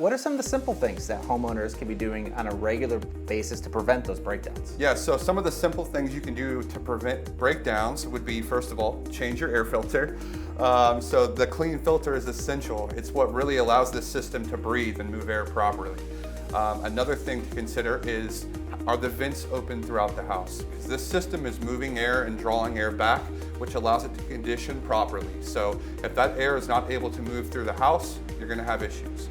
What are some of the simple things that homeowners can be doing on a regular basis to prevent those breakdowns? Yeah, so some of the simple things you can do to prevent breakdowns would be, first of all, change your air filter. So the clean filter is essential. It's what really allows the system to breathe and move air properly. Another thing to consider is, are the vents open throughout the house? Because this system is moving air and drawing air back, which allows it to condition properly. So if that air is not able to move through the house, you're going to have issues.